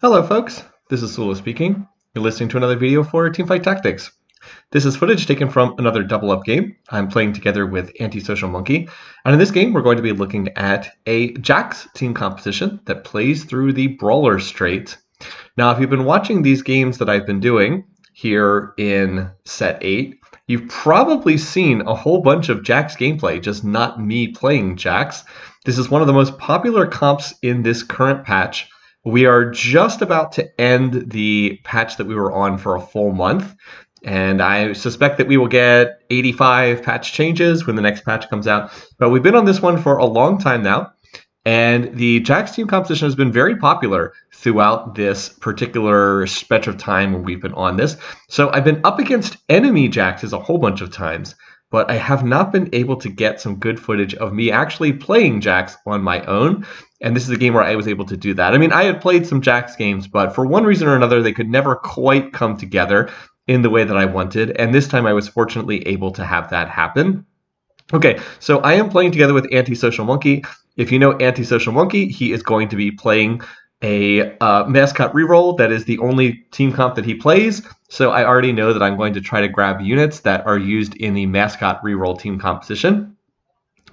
Hello folks, this is Sula speaking. You're listening to another video for Teamfight Tactics. This is footage taken from another double up game. I'm playing together with Antisocialmunky, and in this game we're going to be looking at a Jax team composition that plays through the Brawlers trait. Now if you've been watching these games that I've been doing here in set 8, you've probably seen a whole bunch of Jax gameplay, just not me playing Jax. This is one of the most popular comps in this current patch. We are just about to end the patch that we were on for a full month, and I suspect that we will get 85 patch changes when the next patch comes out. But we've been on this one for a long time now, and the Jax team composition has been very popular throughout this particular stretch of time when we've been on this. So I've been up against enemy Jaxes a whole bunch of times, but I have not been able to get some good footage of me actually playing Jax on my own. And this is a game where I was able to do that. I mean, I had played some Jax games, but for one reason or another, they could never quite come together in the way that I wanted. And this time I was fortunately able to have that happen. Okay, so I am playing together with Antisocialmunky. If you know Antisocialmunky, he is going to be playing a mascot reroll. That is the only team comp that he plays. So I already know that I'm going to try to grab units that are used in the mascot reroll team composition.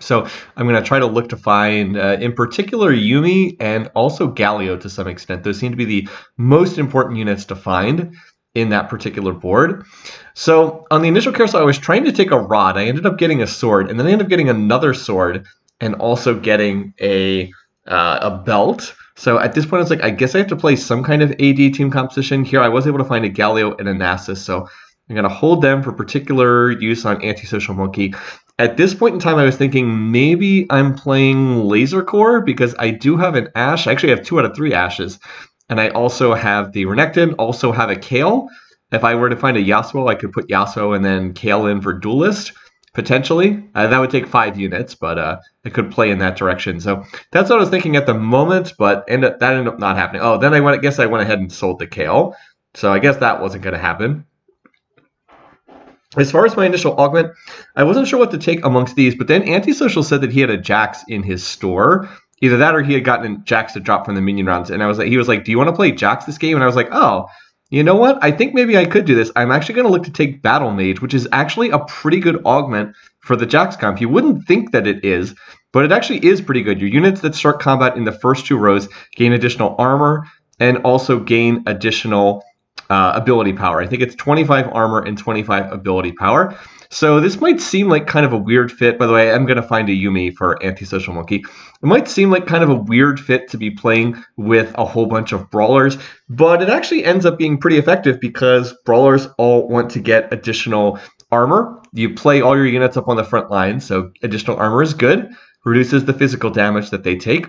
So I'm going to try to look to find, in particular, Yumi and also Galio to some extent. Those seem to be the most important units to find in that particular board. So on the initial carousel, I was trying to take a rod. I ended up getting a sword, and then I ended up getting another sword and also getting a belt. So at this point, it's like, I guess I have to play some kind of AD team composition. Here, I was able to find a Galio and a Nasus, so I'm going to hold them for particular use on Antisocialmunky. At this point in time, I was thinking maybe I'm playing Laser Core because I do have an Ashe. I actually have 2 out of 3 Ashes. And I also have the Renekton, also have a Kale. If I were to find a Yasuo, I could put Yasuo and then Kale in for Duelist, potentially. That would take 5 units, but I could play in that direction. So that's what I was thinking at the moment, but that ended up not happening. Oh, then I guess I went ahead and sold the Kale. So I guess that wasn't going to happen. As far as my initial augment, I wasn't sure what to take amongst these, but then Antisocial said that he had a Jax in his store. Either that or he had gotten a Jax to drop from the minion rounds. And he was like, do you want to play Jax this game? And I was like, oh, you know what? I think maybe I could do this. I'm actually going to look to take Battle Mage, which is actually a pretty good augment for the Jax comp. You wouldn't think that it is, but it actually is pretty good. Your units that start combat in the first 2 rows gain additional armor and also gain additional ability power. I think it's 25 armor and 25 ability power. So this might seem like kind of a weird fit. By the way, I'm going to find a Yumi for Antisocialmunky. It might seem like kind of a weird fit to be playing with a whole bunch of Brawlers, but it actually ends up being pretty effective because Brawlers all want to get additional armor. You play all your units up on the front line, so additional armor is good, reduces the physical damage that they take.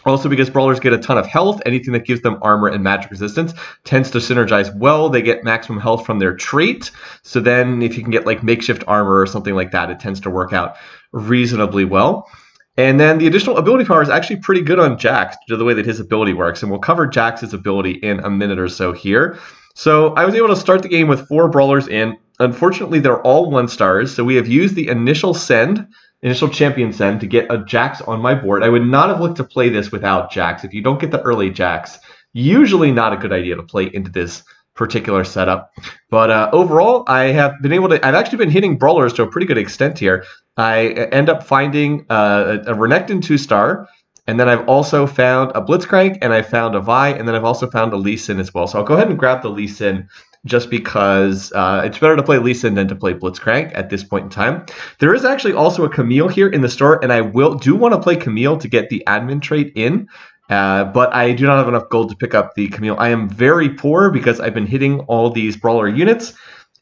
Also, because Brawlers get a ton of health, anything that gives them armor and magic resistance tends to synergize well. They get maximum health from their trait. So then if you can get like makeshift armor or something like that, it tends to work out reasonably well. And then the additional ability power is actually pretty good on Jax due to the way that his ability works. And we'll cover Jax's ability in a minute or so here. So I was able to start the game with 4 Brawlers in. Unfortunately, they're all 1-stars. So we have used the initial champion send to get a Jax on my board. I would not have looked to play this without Jax. If you don't get the early Jax, usually not a good idea to play into this particular setup. But overall, I've actually been hitting Brawlers to a pretty good extent here. I end up finding a Renekton 2-star, and then I've also found a Blitzcrank, and I found a Vi, and then I've also found a Lee Sin as well. So I'll go ahead and grab the Lee Sin just because it's better to play Lee Sin than to play Blitzcrank at this point in time. There is actually also a Camille here in the store, and I do want to play Camille to get the admin trait in, but I do not have enough gold to pick up the Camille. I am very poor because I've been hitting all these Brawler units,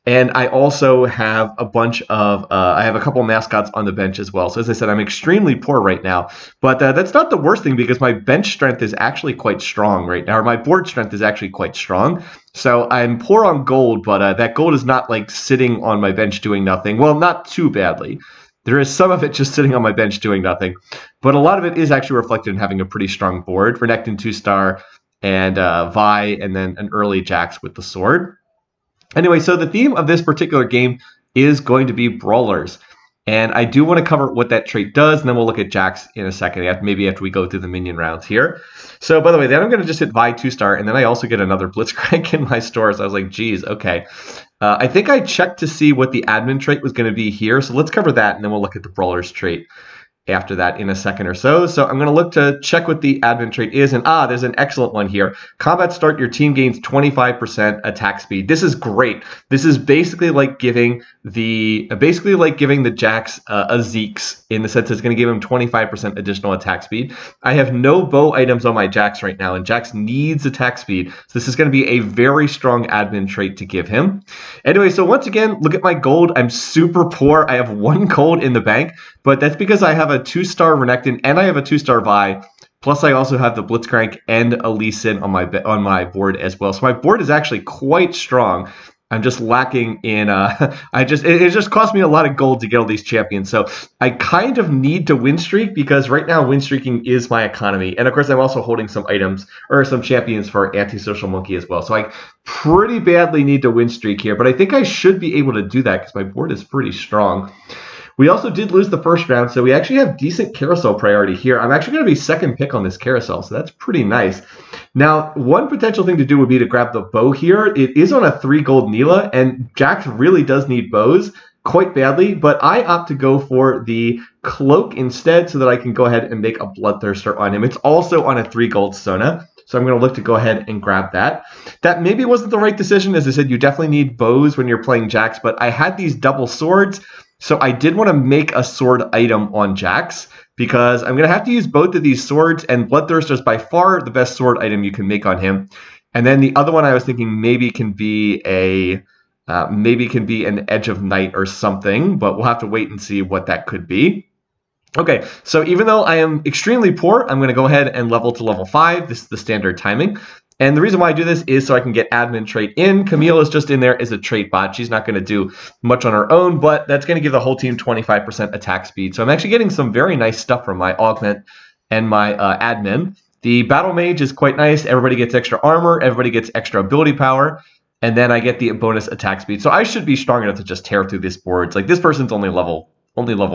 and I also have a bunch of, I have a couple mascots on the bench as well. So as I said, I'm extremely poor right now. But that's not the worst thing because my bench strength is actually quite strong right now. Or my board strength is actually quite strong. So I'm poor on gold, but that gold is not like sitting on my bench doing nothing. Well, not too badly. There is some of it just sitting on my bench doing nothing. But a lot of it is actually reflected in having a pretty strong board. Renekton 2-star and Vi, and then an early Jax with the sword. Anyway, so the theme of this particular game is going to be Brawlers. And I do want to cover what that trait does, and then we'll look at Jax in a second, maybe after we go through the minion rounds here. So, by the way, then I'm going to just hit Vi 2-star, and then I also get another Blitzcrank in my store. So I was like, geez, okay. I think I checked to see what the admin trait was going to be here. So let's cover that, and then we'll look at the Brawlers trait after that in a second or so. So I'm going to look to check what the admin trait is. And there's an excellent one here. Combat start, your team gains 25% attack speed. This is great. This is basically like giving the Jax a Zeke's, in the sense it's going to give him 25% additional attack speed. I have no bow items on my Jax right now, and Jax needs attack speed. So this is going to be a very strong admin trait to give him. Anyway, so once again, look at my gold. I'm super poor. I have 1 gold in the bank, but that's because I have a 2-star Renekton and I have a 2-star Vi. Plus, I also have the Blitzcrank and a Lee Sin on my board as well. So my board is actually quite strong. I'm just lacking in. It just cost me a lot of gold to get all these champions. So I kind of need to win streak, because right now win streaking is my economy. And of course, I'm also holding some items or some champions for Antisocial Monkey as well. So I pretty badly need to win streak here, but I think I should be able to do that because my board is pretty strong. We also did lose the first round, so we actually have decent carousel priority here. I'm actually going to be second pick on this carousel, so that's pretty nice. Now, one potential thing to do would be to grab the bow here. It is on a 3 gold Neela, and Jax really does need bows quite badly, but I opt to go for the cloak instead so that I can go ahead and make a Bloodthirster on him. It's also on a 3 gold Sona, so I'm going to look to go ahead and grab that. That maybe wasn't the right decision. As I said, you definitely need bows when you're playing Jax, but I had these double swords, so I did want to make a sword item on Jax, because I'm going to have to use both of these swords, and Bloodthirster is by far the best sword item you can make on him. And then the other one I was thinking maybe can be an Edge of Night or something, but we'll have to wait and see what that could be. Okay, so even though I am extremely poor, I'm going to go ahead and level to level 5. This is the standard timing. And the reason why I do this is so I can get admin trait in. Camille is just in there as a trait bot. She's not going to do much on her own, but that's going to give the whole team 25% attack speed. So I'm actually getting some very nice stuff from my augment and my admin. The battle mage is quite nice. Everybody gets extra armor. Everybody gets extra ability power. And then I get the bonus attack speed. So I should be strong enough to just tear through this board. It's like this person's only level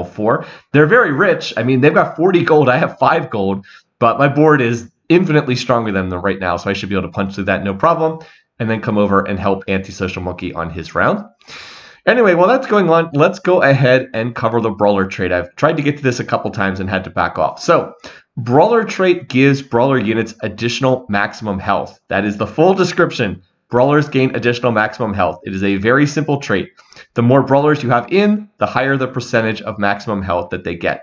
4. They're very rich. I mean, they've got 40 gold. I have 5 gold, but my board is infinitely stronger than them right now, so I should be able to punch through that no problem, and then come over and help Antisocial Monkey on his round. Anyway, while that's going on, let's go ahead and cover the Brawler trait. I've tried to get to this a couple times and had to back off. So, Brawler trait gives Brawler units additional maximum health. That is the full description. Brawlers gain additional maximum health. It is a very simple trait. The more Brawlers you have in, the higher the percentage of maximum health that they get.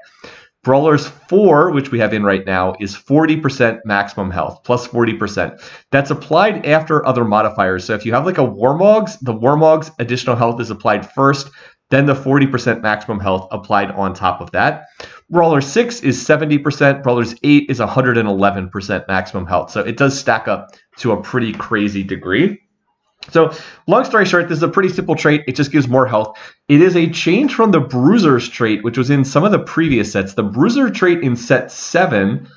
Brawlers 4, which we have in right now, is 40% maximum health, plus 40%. That's applied after other modifiers. So if you have like a Warmog's, the Warmog's additional health is applied first, then the 40% maximum health applied on top of that. Brawler 6 is 70%, Brawlers 8 is 111% maximum health. So it does stack up to a pretty crazy degree. So, long story short, this is a pretty simple trait. It just gives more health. It is a change from the Bruiser's trait, which was in some of the previous sets. The Bruiser trait in set 7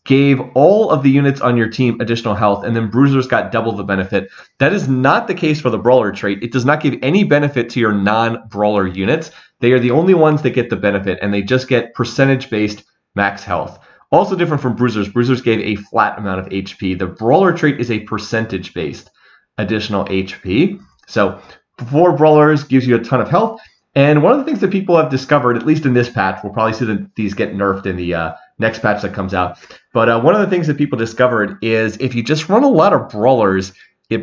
gave all of the units on your team additional health, and then Bruisers got double the benefit. That is not the case for the Brawler trait. It does not give any benefit to your non-Brawler units. They are the only ones that get the benefit, and they just get percentage-based max health. Also different from Bruisers. Bruisers gave a flat amount of HP. The Brawler trait is a percentage-based additional HP. So 4 Brawlers gives you a ton of health. And one of the things that people have discovered, at least in this patch, we'll probably see that these get nerfed in the next patch that comes out. But one of the things that people discovered is if you just run a lot of Brawlers,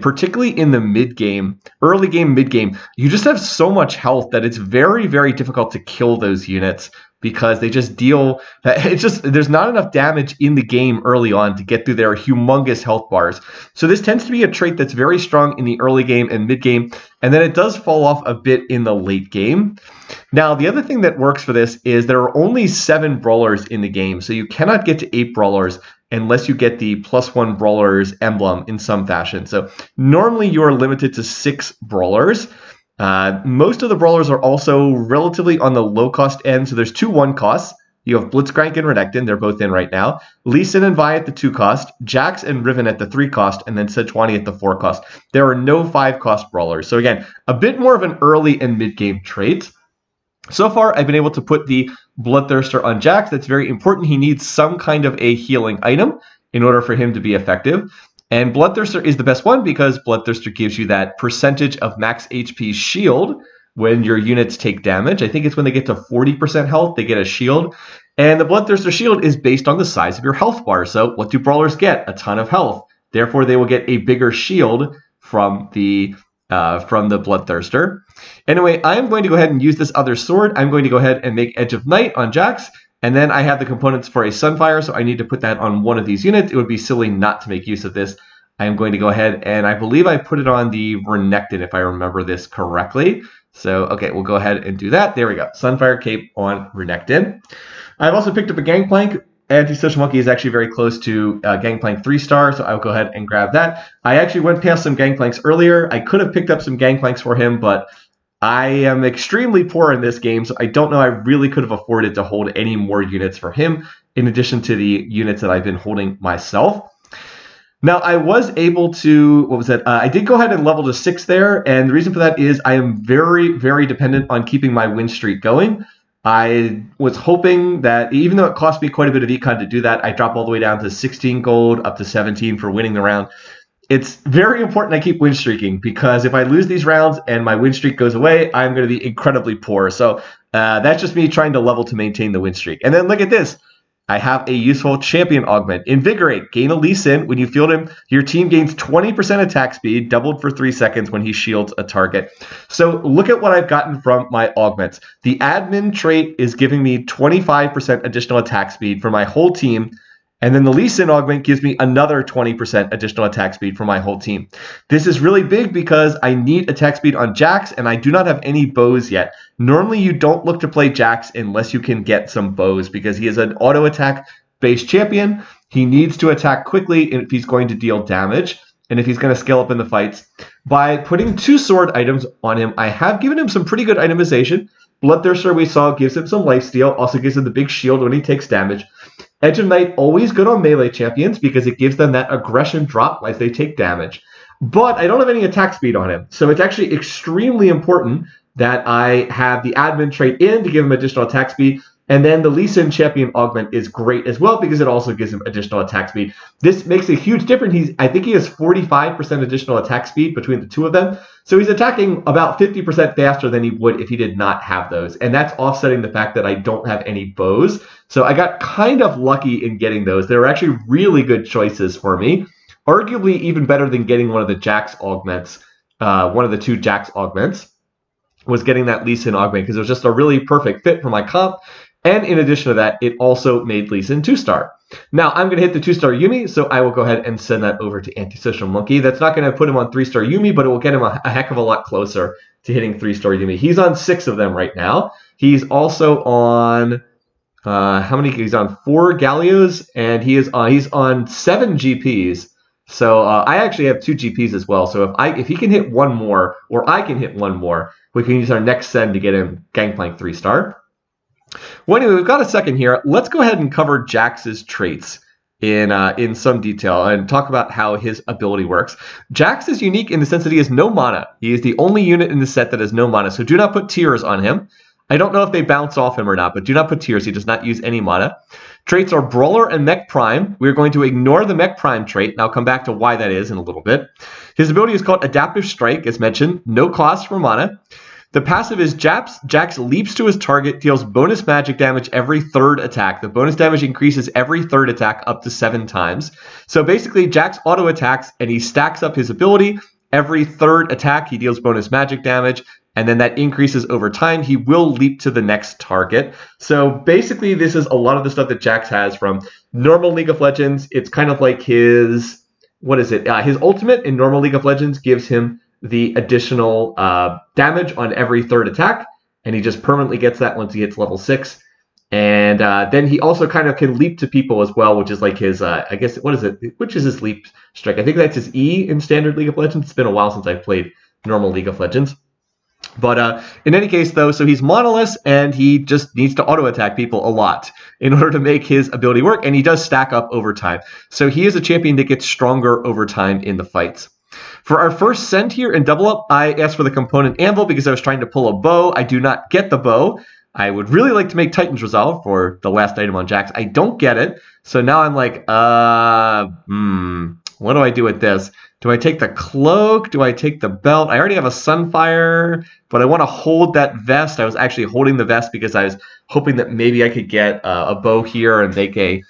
particularly in the mid-game, early game, mid-game, you just have so much health that it's very, very difficult to kill those units, because they just deal, there's not enough damage in the game early on to get through their humongous health bars. So this tends to be a trait that's very strong in the early game and mid game, and then it does fall off a bit in the late game. Now, the other thing that works for this is there are only 7 Brawlers in the game, so you cannot get to 8 Brawlers unless you get the +1 Brawlers emblem in some fashion. So normally you are limited to 6 Brawlers. Most of the Brawlers are also relatively on the low cost end. So there's 2 1 costs. You have Blitzcrank and Renekton. They're both in right now. Lee Sin and Vi at the 2 cost. Jax and Riven at the 3 cost. And then Sejuani at the 4 cost. There are no 5 cost Brawlers. So again, a bit more of an early and mid-game trait. So far, I've been able to put the Bloodthirster on Jax. That's very important. He needs some kind of a healing item in order for him to be effective. And Bloodthirster is the best one because Bloodthirster gives you that percentage of max HP shield when your units take damage. I think it's when they get to 40% health, they get a shield. And the Bloodthirster shield is based on the size of your health bar. So what do brawlers get? A ton of health. Therefore, they will get a bigger shield from the Bloodthirster. Anyway, I'm going to go ahead and use this other sword. I'm going to go ahead and make Edge of Night on Jax. And then I have the components for a Sunfire, so I need to put that on one of these units. It would be silly not to make use of this. I am going to go ahead and I believe I put it on the Renekton, if I remember this correctly. So, okay, we'll go ahead and do that. There we go. Sunfire Cape on Renekton. I've also picked up a Gangplank. Antisocialmunky is actually very close to Gangplank 3-star, so I'll go ahead and grab that. I actually went past some Gangplanks earlier. I could have picked up some Gangplanks for him, but I am extremely poor in this game, so I don't know I really could have afforded to hold any more units for him, in addition to the units that I've been holding myself. Now, I was able to, I did go ahead and level to 6 there, and the reason for that is I am very, very dependent on keeping my win streak going. I was hoping that even though it cost me quite a bit of econ to do that, I drop all the way down to 16 gold, up to 17 for winning the round. It's very important I keep win streaking because if I lose these rounds and my win streak goes away, I'm going to be incredibly poor. So that's just me trying to level to maintain the win streak. And then look at this. I have a useful champion augment. Invigorate. Gain a Lee Sin. When you field him, your team gains 20% attack speed, doubled for 3 seconds when he shields a target. So look at what I've gotten from my augments. The admin trait is giving me 25% additional attack speed for my whole team. And then the Lee Sin augment gives me another 20% additional attack speed for my whole team. This is really big because I need attack speed on Jax, and I do not have any bows yet. Normally, you don't look to play Jax unless you can get some bows because he is an auto attack based champion. He needs to attack quickly if he's going to deal damage and if he's going to scale up in the fights. By putting 2 sword items on him, I have given him some pretty good itemization. Bloodthirster we saw gives him some lifesteal, also gives him the big shield when he takes damage. Edge of Night, always good on melee champions because it gives them that aggression drop as they take damage. But I don't have any attack speed on him, so it's actually extremely important that I have the admin trait in to give him additional attack speed. And then the Lee Sin champion augment is great as well because it also gives him additional attack speed. This makes a huge difference. I think he has 45% additional attack speed between the two of them. So he's attacking about 50% faster than he would if he did not have those. And that's offsetting the fact that I don't have any bows. So I got kind of lucky in getting those. They were actually really good choices for me. Arguably even better than getting one of the Jax augments, one of the 2 Jax augments, was getting that Lee Sin augment because it was just a really perfect fit for my comp. And in addition to that, it also made Lee Sin 2-star. Now, I'm going to hit the 2-star Yumi, so I will go ahead and send that over to Antisocialmunky. That's not going to put him on 3-star Yumi, but it will get him a heck of a lot closer to hitting 3-star Yumi. He's on 6 of them right now. He's also on, how many? He's on 4 Gallios, and he's on 7 GPs. So I actually have 2 GPs as well. So if he can hit one more, or I can hit one more, we can use our next send to get him Gangplank 3-star. Well, anyway, we've got a second here. Let's go ahead and cover Jax's traits in some detail and talk about how his ability works. Jax is unique in the sense that he has no mana. He is the only unit in the set that has no mana, so do not put tears on him. I don't know if they bounce off him or not, but do not put tears. He does not use any mana. Traits are Brawler and Mech Prime. We're going to ignore the Mech Prime trait, and I'll come back to why that is in a little bit. His ability is called Adaptive Strike, as mentioned. No cost for mana. The passive is Jax leaps to his target, deals bonus magic damage every 3rd attack. The bonus damage increases every 3rd attack up to 7 times. So basically, Jax auto attacks, and he stacks up his ability. Every 3rd attack, he deals bonus magic damage, and then that increases over time. He will leap to the next target. So basically, this is a lot of the stuff that Jax has from normal League of Legends. It's kind of like his, his ultimate in normal League of Legends gives him the additional damage on every 3rd attack, and he just permanently gets that once he hits level 6. And then he also kind of can leap to people as well, which is like his, which is his leap strike? I think that's his E in standard League of Legends. It's been a while since I've played normal League of Legends. But in any case, though, so he's monoless, and he just needs to auto-attack people a lot in order to make his ability work, and he does stack up over time. So he is a champion that gets stronger over time in the fights. For our first send here in double up, I asked for the component anvil because I was trying to pull a bow. I do not get the bow. I would really like to make Titan's Resolve for the last item on Jax. I don't get it. So now I'm like, what do I do with this? Do I take the cloak? Do I take the belt? I already have a Sunfire, but I want to hold that vest. I was actually holding the vest because I was hoping that maybe I could get a bow here and make a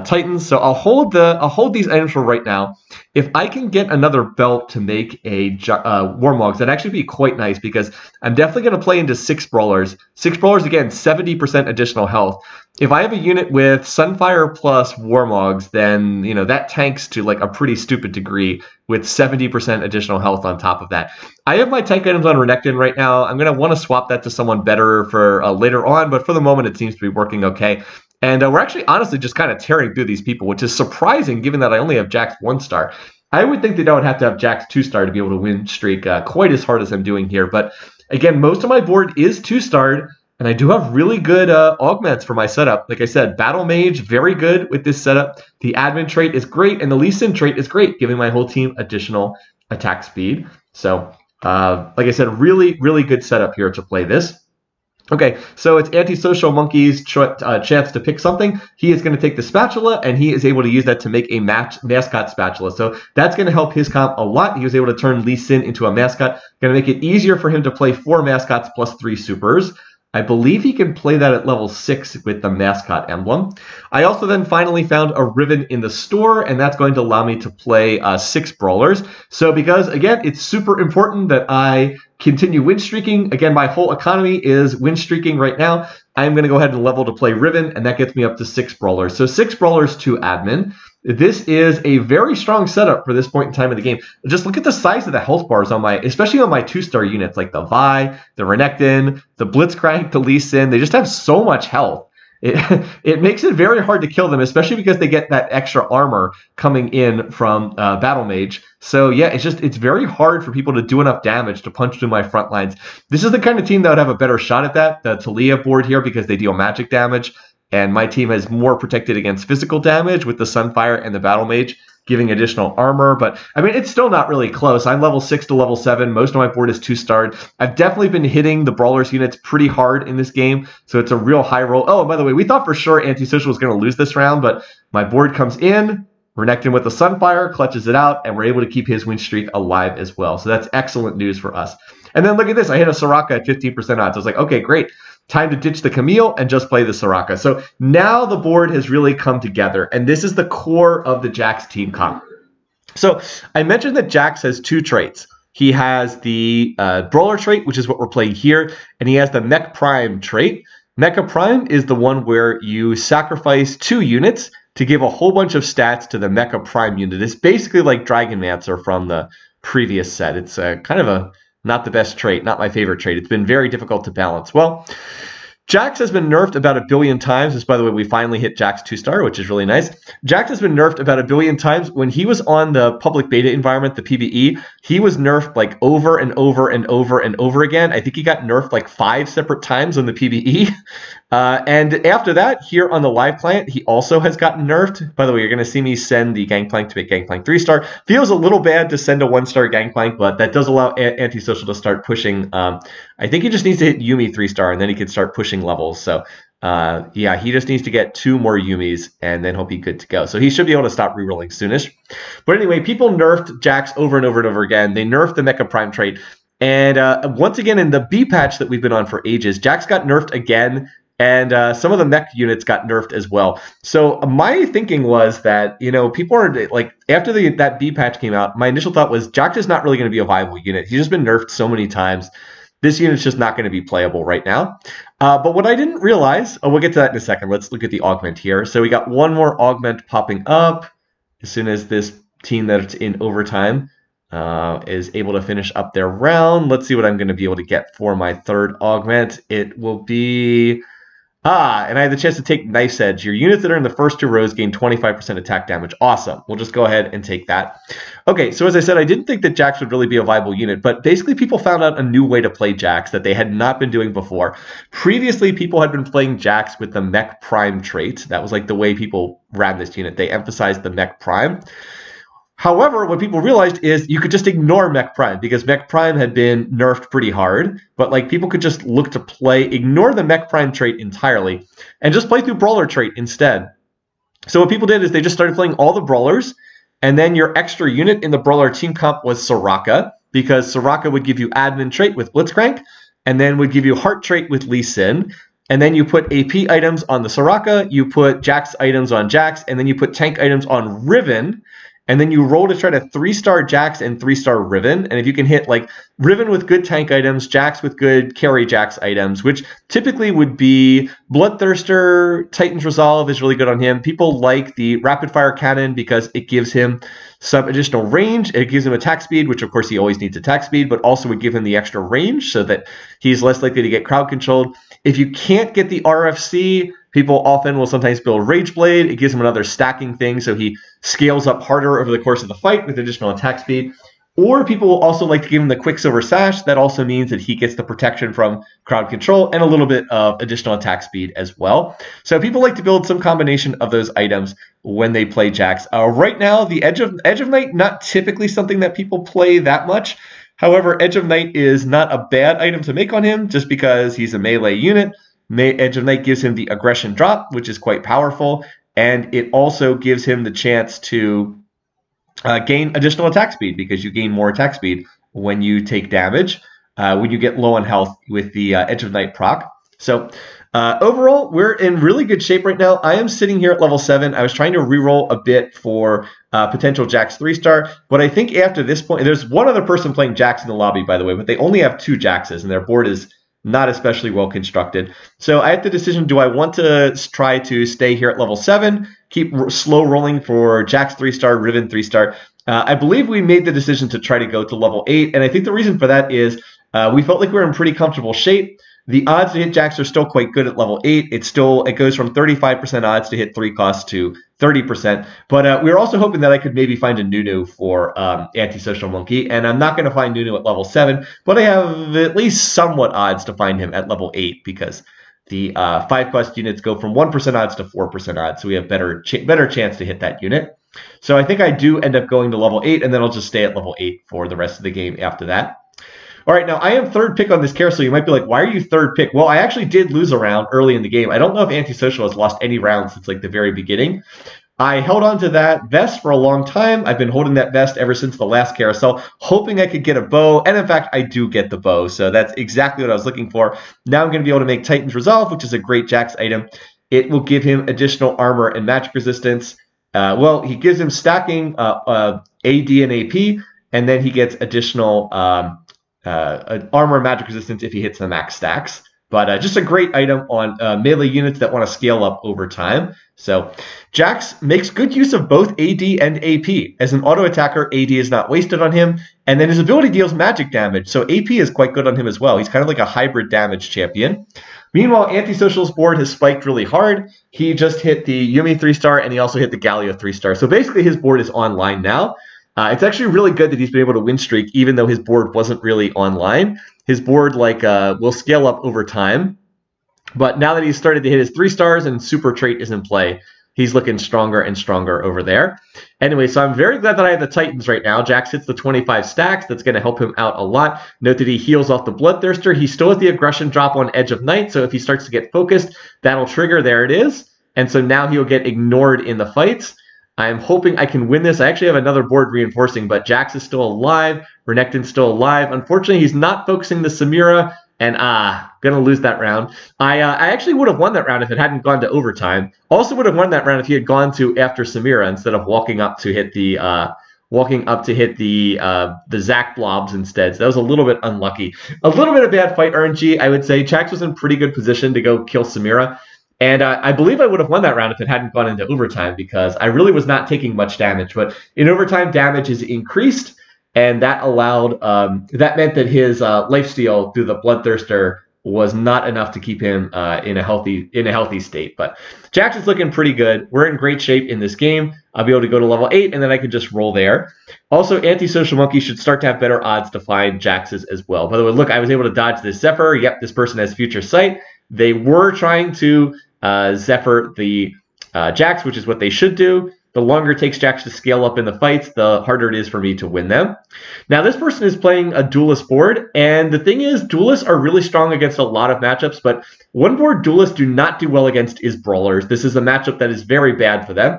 Titans. So I'll hold these items for right now. If I can get another belt to make a Warmogs, that'd actually be quite nice because I'm definitely going to play into 6 Brawlers. 6 Brawlers, again, 70% additional health. If I have a unit with Sunfire plus Warmogs, then, that tanks to like a pretty stupid degree with 70% additional health on top of that. I have my tank items on Renekton right now. I'm going to want to swap that to someone better for later on, but for the moment, it seems to be working okay. And we're actually honestly just kind of tearing through these people, which is surprising given that I only have Jax 1-star. I would think that I would have to have Jax 2-star to be able to win streak quite as hard as I'm doing here. But again, most of my board is 2-starred, and I do have really good augments for my setup. Like I said, Battle Mage, very good with this setup. The admin trait is great, and the Lee Sin trait is great, giving my whole team additional attack speed. So, like I said, really, really good setup here to play this. Okay, so it's Antisocialmunky's chance to pick something. He is going to take the spatula, and he is able to use that to make a mascot spatula. So that's going to help his comp a lot. He was able to turn Lee Sin into a mascot. Going to make it easier for him to play 4 mascots plus 3 supers. I believe he can play that at level 6 with the mascot emblem. I also then finally found a Riven in the store, and that's going to allow me to play 6 Brawlers. So because, again, it's super important that I continue win streaking. Again, my whole economy is win streaking right now. I'm going to go ahead and level to play Riven, and that gets me up to 6 Brawlers. So 6 Brawlers, 2 admin. This is a very strong setup for this point in time of the game. Just look at the size of the health bars on especially on my 2-star units, like the Vi, the Renekton, the Blitzcrank, the Lee Sin. They just have so much health. It makes it very hard to kill them, especially because they get that extra armor coming in from Battle Mage. So yeah, it's very hard for people to do enough damage to punch through my front lines. This is the kind of team that would have a better shot at that. The Talia board here, because they deal magic damage. And my team is more protected against physical damage with the Sunfire and the Battle Mage giving additional armor. But, I mean, it's still not really close. I'm level 6 to level 7. Most of my board is 2-starred. I've definitely been hitting the Brawlers units pretty hard in this game, so it's a real high roll. Oh, and by the way, we thought for sure Antisocial was going to lose this round, but my board comes in, Renekton with the Sunfire, clutches it out, and we're able to keep his win streak alive as well. So that's excellent news for us. And then look at this. I hit a Soraka at 15% odds. I was like, okay, great. Time to ditch the Camille and just play the Soraka. So now the board has really come together, and this is the core of the Jax team comp. So I mentioned that Jax has 2 traits. He has the Brawler trait, which is what we're playing here, and he has the Mech Prime trait. Mecha Prime is the one where you sacrifice 2 units to give a whole bunch of stats to the Mecha Prime unit. It's basically like Dragonmancer from the previous set. It's kind of not the best trait, not my favorite trait. It's been very difficult to balance. Well, Jax has been nerfed about 1 billion times. This, by the way, we finally hit Jax 2-star, which is really nice. Jax has been nerfed about 1 billion times. When he was on the public beta environment, the PvE, he was nerfed like over and over and over and over again. I think he got nerfed like 5 separate times on the PvE. And after that, here on the live client, he also has gotten nerfed. By the way, you're going to see me send the Gangplank to make Gangplank 3-star. Feels a little bad to send a 1-star Gangplank, but that does allow Antisocial to start pushing. I think he just needs to hit Yuumi 3-star, and then he can start pushing levels. So yeah, he just needs to get 2 more Yuumis, and then he'll be good to go. So he should be able to stop rerolling soonish. But anyway, people nerfed Jax over and over and over again. They nerfed the Mecha Prime trait. And once again, in the B patch that we've been on for ages, Jax got nerfed again. And some of the mech units got nerfed as well. So my thinking was that, people are like, after that B patch came out, my initial thought was Jax is not really going to be a viable unit. He's just been nerfed so many times. This unit's just not going to be playable right now. But what I didn't realize, we'll get to that in a second. Let's look at the augment here. So we got one more augment popping up as soon as this team that's in overtime is able to finish up their round. Let's see what I'm going to be able to get for my 3rd augment. It will be... and I had the chance to take Knife's Edge. Your units that are in the first 2 rows gain 25% attack damage. Awesome. We'll just go ahead and take that. Okay, so as I said, I didn't think that Jax would really be a viable unit, but basically people found out a new way to play Jax that they had not been doing before. Previously, people had been playing Jax with the Mech Prime trait. That was like the way people ran this unit. They emphasized the Mech Prime. However, what people realized is you could just ignore Mech Prime because Mech Prime had been nerfed pretty hard, but like people could just look to ignore the Mech Prime trait entirely and just play through Brawler trait instead. So what people did is they just started playing all the Brawlers, and then your extra unit in the Brawler team comp was Soraka, because Soraka would give you admin trait with Blitzcrank, and then would give you heart trait with Lee Sin. And then you put AP items on the Soraka, you put Jax items on Jax, and then you put tank items on Riven. And then you roll to try to 3-star Jax and 3-star Riven. And if you can hit like Riven with good tank items, Jax with good carry Jax items, which typically would be Bloodthirster, Titan's Resolve is really good on him. People like the Rapid Fire Cannon because it gives him some additional range. It gives him attack speed, which of course he always needs attack speed, but also would give him the extra range so that he's less likely to get crowd controlled. If you can't get the RFC, people often will sometimes build Rage Blade. It gives him another stacking thing, so he scales up harder over the course of the fight with additional attack speed. Or people will also like to give him the Quicksilver Sash. That also means that he gets the protection from crowd control and a little bit of additional attack speed as well. So people like to build some combination of those items when they play Jax. Right now, the Edge of Night, not typically something that people play that much. However, Edge of Night is not a bad item to make on him just because he's a melee unit. Edge of Night gives him the aggression drop, which is quite powerful, and it also gives him the chance to gain additional attack speed because you gain more attack speed when you take damage, when you get low on health with the Edge of Night proc. So overall, we're in really good shape right now. I am sitting here at level 7. I was trying to reroll a bit for potential Jax 3-star, but I think after this point, there's one other person playing Jax in the lobby, by the way, but they only have 2 Jaxes, and their board is not especially well constructed. So I had the decision, do I want to try to stay here at level 7, keep slow rolling for Jax 3-star, Riven 3-star? I believe we made the decision to try to go to level 8, and I think the reason for that is we felt like we were in pretty comfortable shape. The odds to hit Jax are still quite good at level 8. It goes from 35% odds to hit 3 costs to 30%. But we were also hoping that I could maybe find a Nunu for Antisocial Monkey. And I'm not going to find Nunu at level 7, but I have at least somewhat odds to find him at level 8 because the 5 quest units go from 1% odds to 4% odds. So we have better chance to hit that unit. So I think I do end up going to level 8, and then I'll just stay at level 8 for the rest of the game after that. All right, now I am 3rd pick on this carousel. You might be like, why are you 3rd pick? Well, I actually did lose a round early in the game. I don't know if Antisocial has lost any rounds since like the very beginning. I held on to that vest for a long time. I've been holding that vest ever since the last carousel, hoping I could get a bow. And in fact, I do get the bow. So that's exactly what I was looking for. Now I'm going to be able to make Titan's Resolve, which is a great Jax item. It will give him additional armor and magic resistance. Well, he gives him stacking AD and AP, and then he gets additional armor and magic resistance if he hits the max stacks. But just a great item on melee units that want to scale up over time. So Jax makes good use of both AD and AP. As an auto attacker, AD is not wasted on him. And then his ability deals magic damage. So AP is quite good on him as well. He's kind of like a hybrid damage champion. Meanwhile, Antisocial's board has spiked really hard. He just hit the Yumi 3-star and he also hit the Galio 3-star. So basically his board is online now. It's actually really good that he's been able to win streak, even though his board wasn't really online. His board will scale up over time. But now that he's started to hit his 3-stars and super trait is in play, he's looking stronger and stronger over there. Anyway, so I'm very glad that I have the Titans right now. Jax hits the 25 stacks. That's going to help him out a lot. Note that he heals off the Bloodthirster. He still has the aggression drop on Edge of Night, so if he starts to get focused, that'll trigger. There it is. And so now he'll get ignored in the fights. I'm hoping I can win this. I actually have another board reinforcing, but Jax is still alive. Renekton's still alive. Unfortunately, he's not focusing the Samira, and gonna lose that round. I actually would have won that round if it hadn't gone to overtime. Also would have won that round if he had gone to after Samira instead of walking up to hit the Zac blobs instead. So that was a little bit unlucky. A little bit of bad fight RNG, I would say. Jax was in pretty good position to go kill Samira. And I believe I would have won that round if it hadn't gone into overtime because I really was not taking much damage. But in overtime, damage is increased, and that meant that his lifesteal through the Bloodthirster was not enough to keep him in a healthy state. But Jax is looking pretty good. We're in great shape in this game. I'll be able to go to level 8, and then I can just roll there. Also, Antisocial Monkey should start to have better odds to find Jaxes as well. By the way, look, I was able to dodge this Zephyr. Yep, this person has Future Sight. They were trying to Zephyr the Jax, which is what they should do. The longer it takes Jax to scale up in the fights, the harder it is for me to win them. Now, this person is playing a duelist board, and the thing is, duelists are really strong against a lot of matchups, but one board duelists do not do well against is Brawlers. This is a matchup that is very bad for them.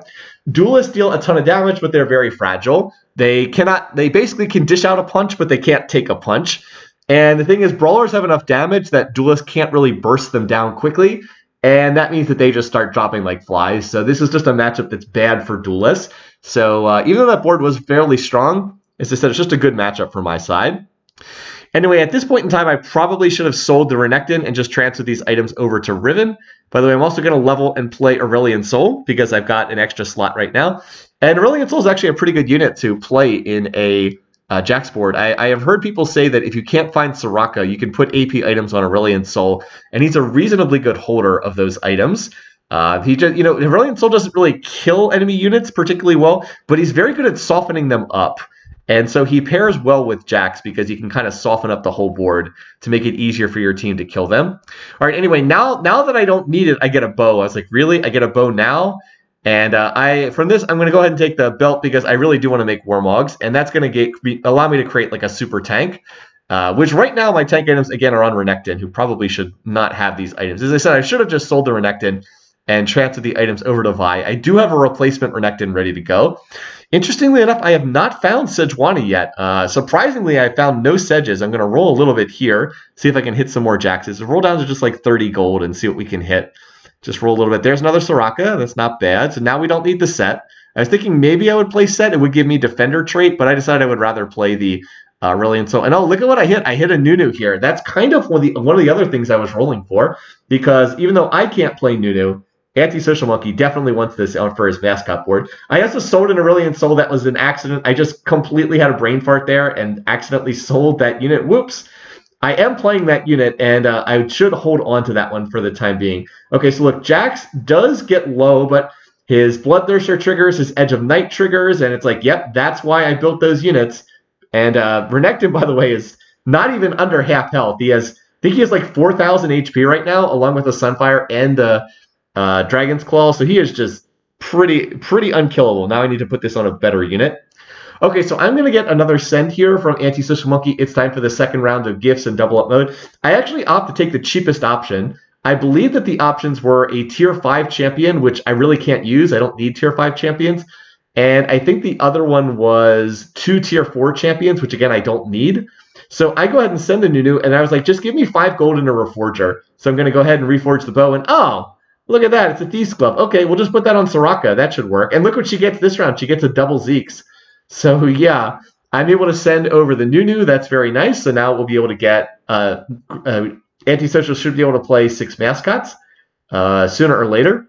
Duelists deal a ton of damage, but they're very fragile. They basically can dish out a punch, but they can't take a punch. And the thing is, Brawlers have enough damage that duelists can't really burst them down quickly. And that means that they just start dropping like flies. So this is just a matchup that's bad for duelists. So even though that board was fairly strong, as I said, it's just a good matchup for my side. Anyway, at this point in time, I probably should have sold the Renekton and just transferred these items over to Riven. By the way, I'm also going to level and play Aurelion Sol because I've got an extra slot right now. And Aurelion Sol is actually a pretty good unit to play in a Jax board. I have heard people say that if you can't find Soraka, you can put AP items on Aurelion Sol, and he's a reasonably good holder of those items. Aurelion Sol doesn't really kill enemy units particularly well, but he's very good at softening them up. And so he pairs well with Jax because he can kind of soften up the whole board to make it easier for your team to kill them. All right, anyway, now that I don't need it, I get a bow. I was like, really? I get a bow now? And from this, I'm going to go ahead and take the belt because I really do want to make Warmogs, and that's going to allow me to create like a super tank, which right now my tank items, again, are on Renekton, who probably should not have these items. As I said, I should have just sold the Renekton and transferred the items over to Vi. I do have a replacement Renekton ready to go. Interestingly enough, I have not found Sejuani yet. Surprisingly, I found no Sedges. I'm going to roll a little bit here, see if I can hit some more Jaxes. Roll down to just like 30 gold and see what we can hit. Just roll a little bit. There's another Soraka. That's not bad. So now we don't need the set. I was thinking maybe I would play set. It would give me Defender trait, but I decided I would rather play the Aurelion Sol. And oh, look at what I hit. I hit a Nunu here. That's kind of one of the other things I was rolling for, because even though I can't play Nunu, Antisocialmunky definitely wants this out for his mascot board. I also sold an Aurelion Sol that was an accident. I just completely had a brain fart there and accidentally sold that unit. Whoops. I am playing that unit, and I should hold on to that one for the time being. Okay, so look, Jax does get low, but his Bloodthirster triggers, his Edge of Night triggers, and it's like, yep, that's why I built those units. And Renekton, by the way, is not even under half health. I think he has like 4,000 HP right now, along with the Sunfire and the Dragon's Claw, so he is just pretty unkillable. Now I need to put this on a better unit. Okay, so I'm going to get another send here from Antisocialmunky. It's time for the second round of gifts and double up mode. I actually opt to take the cheapest option. I believe that the options were a tier 5 champion, which I really can't use. I don't need tier 5 champions. And I think the other one was 2 tier 4 champions, which again, I don't need. So I go ahead and send a Nunu, and I was like, just give me 5 gold and a Reforger. So I'm going to go ahead and reforge the bow, and oh, look at that. It's a Thieves Club. Okay, we'll just put that on Soraka. That should work. And look what she gets this round. She gets a double Zeeks. So yeah, I'm able to send over the Nunu. That's very nice. So now we'll be able to get Antisocial should be able to play 6 mascots sooner or later.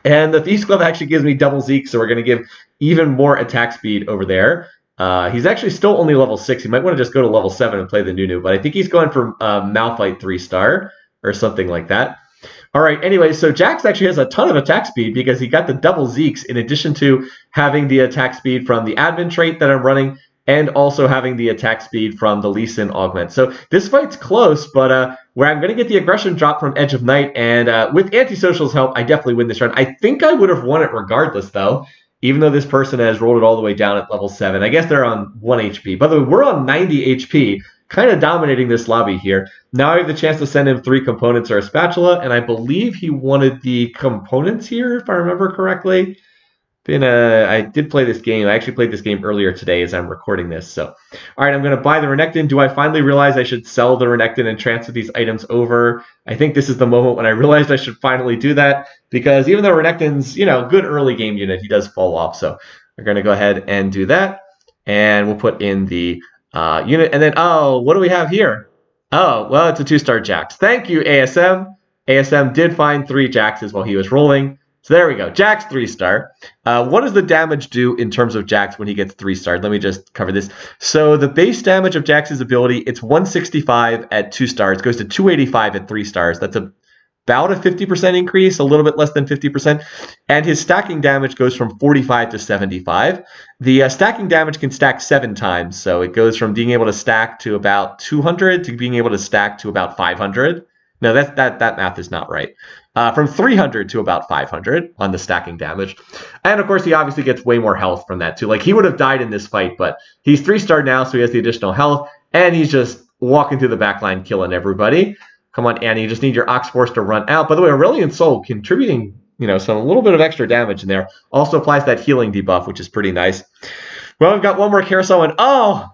And the Thieves Club actually gives me double Zeke, so we're going to give even more attack speed over there. He's actually still only level 6. He might want to just go to level 7 and play the Nunu, but I think he's going for Malphite 3-star or something like that. All right, anyway, so Jax actually has a ton of attack speed because he got the double Zeeks in addition to having the attack speed from the admin trait that I'm running and also having the attack speed from the Lee Sin augment. So this fight's close, but where I'm going to get the aggression drop from Edge of Night, and with Antisocial's help, I definitely win this round. I think I would have won it regardless, though, even though this person has rolled it all the way down at level 7. I guess they're on 1 HP. By the way, we're on 90 HP, kind of dominating this lobby here. Now I have the chance to send him 3 components or a spatula, and I believe he wanted the components here, if I remember correctly. I did play this game. I actually played this game earlier today as I'm recording this. So, all right, I'm going to buy the Renekton. Do I finally realize I should sell the Renekton and transfer these items over? I think this is the moment when I realized I should finally do that, because even though Renekton's, good early game unit, he does fall off. So we're going to go ahead and do that, and we'll put in the unit. And then, oh, what do we have here? Oh, well, it's a 2-star Jax. Thank you, ASM. ASM did find 3 Jaxes while he was rolling. So there we go. Jax 3-star. What does the damage do in terms of Jax when he gets 3-starred? Let me just cover this. So the base damage of Jax's ability, it's 165 at 2 stars. It goes to 285 at 3 stars. That's about a 50% increase, a little bit less than 50%. And his stacking damage goes from 45 to 75. The stacking damage can stack 7 times. So it goes from being able to stack to about 200 to being able to stack to about 500. No, that math is not right. From 300 to about 500 on the stacking damage. And of course, he obviously gets way more health from that too. Like, he would have died in this fight, but he's 3-star now, so he has the additional health, and he's just walking through the backline killing everybody. Come on, Annie, you just need your Ox Force to run out. By the way, Aurelion Soul contributing, some a little bit of extra damage in there. Also applies that healing debuff, which is pretty nice. Well, we've got one more carousel, and oh,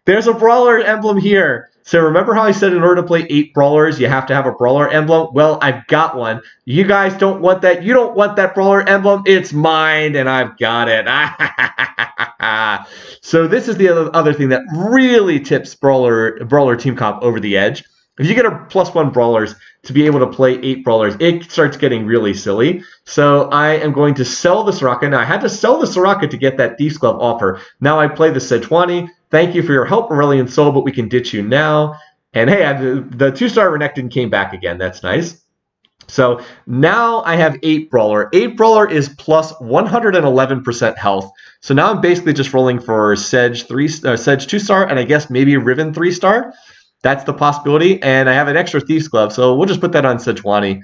there's a Brawler emblem here. So remember how I said in order to play 8 Brawlers, you have to have a Brawler emblem? Well, I've got one. You guys don't want that. You don't want that Brawler emblem. It's mine, and I've got it. So this is the other thing that really tips Brawler team comp over the edge. If you get a +1 Brawlers to be able to play 8 Brawlers, it starts getting really silly. So I am going to sell the Soraka. Now, I had to sell the Soraka to get that Thief's Glove offer. Now I play the Sejuani. Thank you for your help, Aurelion Soul, but we can ditch you now. And hey, the 2-star Renekton came back again. That's nice. So now I have 8 Brawler. 8 Brawler is plus 111% health. So now I'm basically just rolling for Sedge 2-star, and I guess maybe Riven 3-star. That's the possibility. And I have an extra Thief's Glove, so we'll just put that on Sejuani.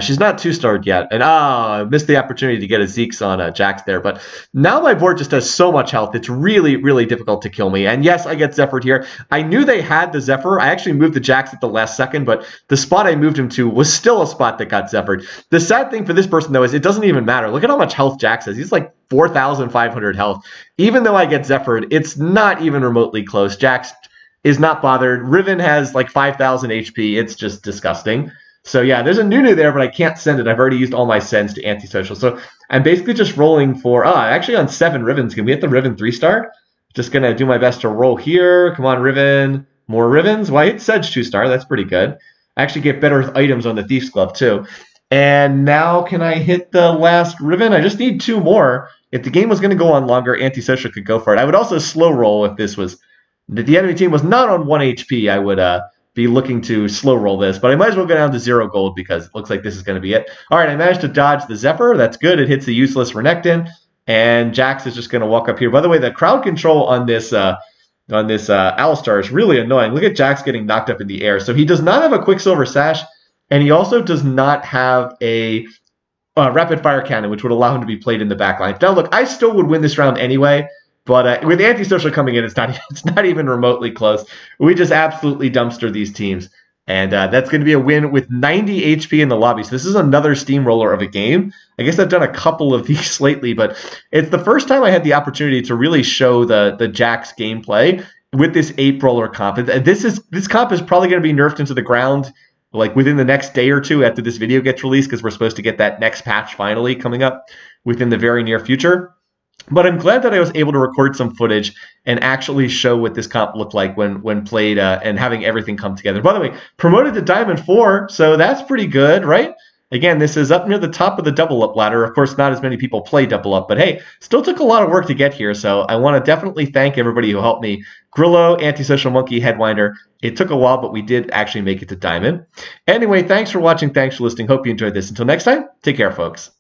She's not 2-starred yet. And I missed the opportunity to get a Zeke's on Jax there. But now my board just has so much health. It's really, really difficult to kill me. And yes, I get Zephyred here. I knew they had the Zephyr. I actually moved the Jax at the last second, but the spot I moved him to was still a spot that got Zephyred. The sad thing for this person, though, is it doesn't even matter. Look at how much health Jax has. He's like 4,500 health. Even though I get Zephyred, it's not even remotely close. Jax is not bothered. Riven has like 5,000 HP. It's just disgusting. So yeah, there's a Nunu there, but I can't send it. I've already used all my sends to antisocial. So I'm basically just rolling for, actually on 7 Rivens. Can we hit the Riven 3-star? Just going to do my best to roll here. Come on, Riven. More Rivens. Well, I hit Sedge 2-star. That's pretty good. I actually get better items on the Thief's Glove too. And now can I hit the last Riven? I just need 2 more. If the game was going to go on longer, antisocial could go for it. I would also slow roll if the enemy team was not on 1 HP. I would be looking to slow roll this, but I might as well go down to 0 gold because it looks like this is going to be it. All right, I managed to dodge the Zephyr. That's good. It hits the useless Renekton, and Jax is just going to walk up here. By the way, the crowd control on this Alistar is really annoying. Look at Jax getting knocked up in the air. So he does not have a Quicksilver Sash, and he also does not have a Rapid Fire Cannon, which would allow him to be played in the backline. Now, look, I still would win this round anyway. But with antisocial coming in, it's not even remotely close. We just absolutely dumpster these teams. And that's going to be a win with 90 HP in the lobby. So this is another steamroller of a game. I guess I've done a couple of these lately, but it's the first time I had the opportunity to really show the Jax gameplay with this 8 Brawler comp. And this comp is probably going to be nerfed into the ground like within the next day or two after this video gets released, because we're supposed to get that next patch finally coming up within the very near future. But I'm glad that I was able to record some footage and actually show what this comp looked like when played and having everything come together. By the way, promoted to Diamond 4, so that's pretty good, right? Again, this is up near the top of the double up ladder. Of course, not as many people play double up, but hey, still took a lot of work to get here. So I want to definitely thank everybody who helped me. Grillo, Antisocial Monkey, Headwinder. It took a while, but we did actually make it to Diamond. Anyway, thanks for watching. Thanks for listening. Hope you enjoyed this. Until next time, take care, folks.